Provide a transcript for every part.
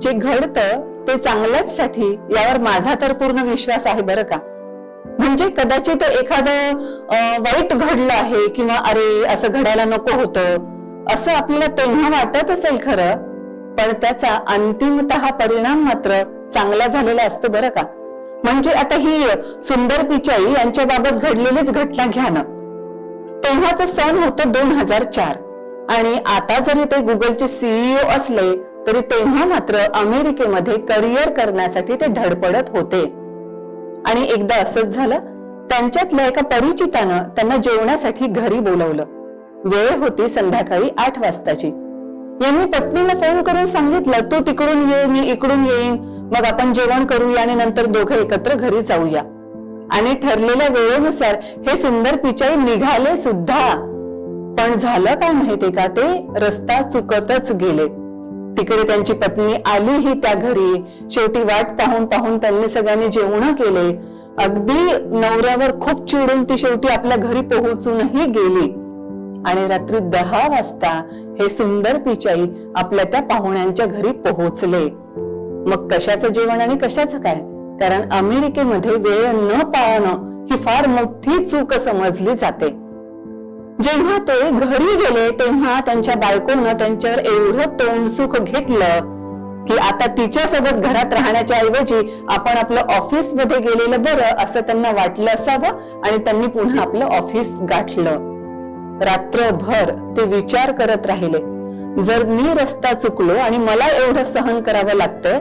जे घडतं ते चांगल्याच साठी यावर माझा तर पूर्ण विश्वास आहे बरं का. म्हणजे कदाचित एखादं वाईट घडलं आहे किंवा अरे असं घडायला नको होतं असं आपल्याला तेव्हा वाटत असेल खरं, पण त्याचा अंतिमतः परिणाम मात्र चांगला झालेला असतो बरं का. म्हणजे आता ही सुंदर पिचाई यांच्या बाबत घडलेलीच घटना घ्या ना. तेव्हाच सन होतं 2004 आणि आता जरी ते गुगलचे CEO असले तरी तेव्हा मात्र अमेरिकेमध्ये करिअर करण्यासाठी ते धडपडत होते. आणि एकदा असंच झालं, त्यांच्यातल्या एका परिचितानं त्यांना जेवणासाठी घरी बोलवलं. वेळ होती संध्याकाळी 8 वाजताची. यांनी पत्नीला फोन करून सांगितलं, तू तिकडून ये, मी इकडून येईन, मग आपण जेवण करूया आणि नंतर दोघं एकत्र घरी जाऊया. आणि ठरलेल्या वेळेनुसार हे सुंदर पिचाई निघाले सुद्धा. पण झालं काय माहितीये का, ते रस्ता चुकतच गेले. तिकडे त्यांची पत्नी आली ही त्या घरी. शेवटी वाट पाहून पाहून त्यांनी सगळ्यांनी जेवण केले. अगदी नवऱ्यावर खूप चिडून ती शेवटी आपल्या घरी पोहोचूनही गेली. आणि रात्री 10 वाजता हे सुंदर पिचाई आपल्या त्या पाहुण्यांच्या घरी पोहोचले. मग कशाचं जेवण आणि कशाचं काय, कारण अमेरिकेमध्ये वेळ न पाळणं ही फार मोठी चूक समजली जाते. जेव्हा ते घरी गेले तेव्हा त्यांच्या बायकोनं त्यांच्यावर एवढं तोंडसुख घेतलं की आता तिच्यासोबत घरात राहण्याच्या ऐवजी आपण आपलं ऑफिस मध्ये गेलेलं बरं असं त्यांना वाटलं असावं आणि त्यांनी पुन्हा आपलं ऑफिस गाठलं. रात्रभर ते विचार करत राहिले, जर मी रस्ता चुकलो आणि मला एवढं सहन करावं लागतंय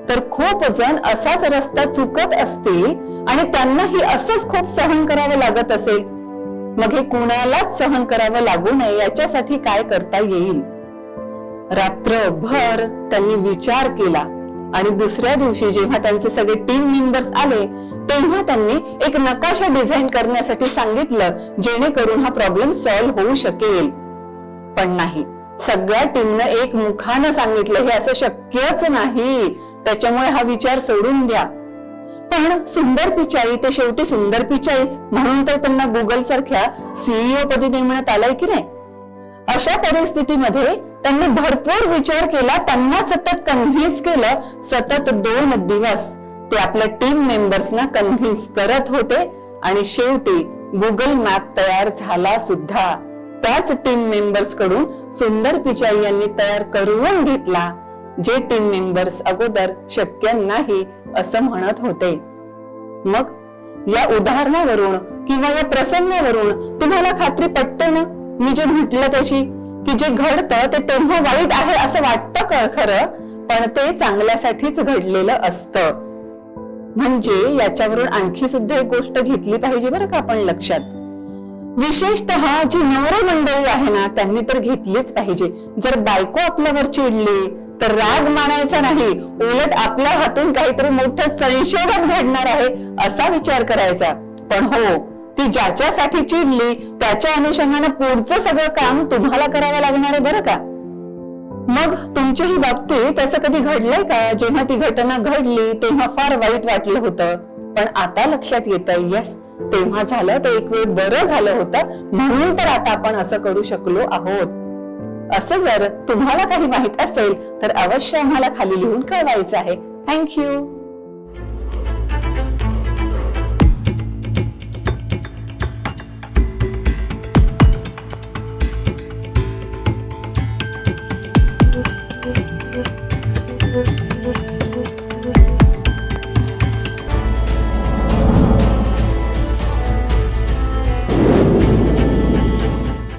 तर खूप जण असाच रस्ता चुकत असतील आणि त्यांनाही असंच खूप सहन करावं लागत असेल. मग हे कुणालाच सहन करावं लागू नये याच्यासाठी काय करता येईल. रात्रभर त्यांनी विचार केला आणि दुसऱ्या दिवशी जेव्हा त्यांचे सगळे टीम मेंबर्स आले तेव्हा त्यांनी एक नकाशा डिझाईन करण्यासाठी सांगितलं, जेणेकरून हा प्रॉब्लेम सॉल्व्ह होऊ शकेल. पण नाही, सगळ्या टीमनं एक मुखानं सांगितलं हे असं शक्यच नाही, त्याच्यामुळे हा विचार सोडून द्या. पण सुंदर पिचाई ते शेवटी सुंदर पिचाईच, म्हणून तर त्यांना गुगल सारख्या CEO पदी नेमण्यात आलंय की नाही. अशा परिस्थितीमध्ये त्यांनी भरपूर विचार केला, त्यांना सतत कन्व्हिन्स केलं. सतत 2 दिवस ते आपल्या टीम मेंबर्सना कन्व्हिन्स करत होते आणि शेवटी गुगल मॅप तयार झाला सुद्धा. त्याच टीम मेंबर्स कडून सुंदर पिचाई यांनी तयार करून घेतला, जे टीम मेंबर्स अगोदर शक्य नाही असं म्हणत होते. मग या उदाहरणावरून किंवा या प्रसंगावरून तुम्हाला खात्री पटते ना मी जे म्हटलं त्याची, की जे घडतं ते तेव्हा वाईट आहे असं वाटतं खरं, पण ते चांगल्यासाठीच घडलेलं असतं. म्हणजे याच्यावरून आणखी सुद्धा एक गोष्ट घेतली पाहिजे बरं का आपण लक्षात. विशेषतः जी नवरा मंडळी आहे ना त्यांनी तर घेतलीच पाहिजे. जर बायको आपल्यावर चिडली तर राग मानायचा नाही, उलट आपल्या हातून काहीतरी मोठं संशोधन घडणार आहे असा विचार करायचा. पण हो, ती ज्याच्यासाठी चिडली त्याच्या अनुषंगाने पुढचं सगळं काम तुम्हाला करावं लागणार आहे बरं का. मग तुमच्याही बाबतीत असं कधी घडलंय का, जेव्हा ती घटना घडली तेव्हा फार वाईट वाटलं होतं, पण आता लक्षात येतं यस तेव्हा झालं ते एक वेळ बरं झालं होतं, म्हणून तर आता आपण असं करू शकलो आहोत. असं जर तुम्हाला काही माहित असेल तर अवश्य आम्हाला खाली लिहून कळवायचं आहे. थँक्यू.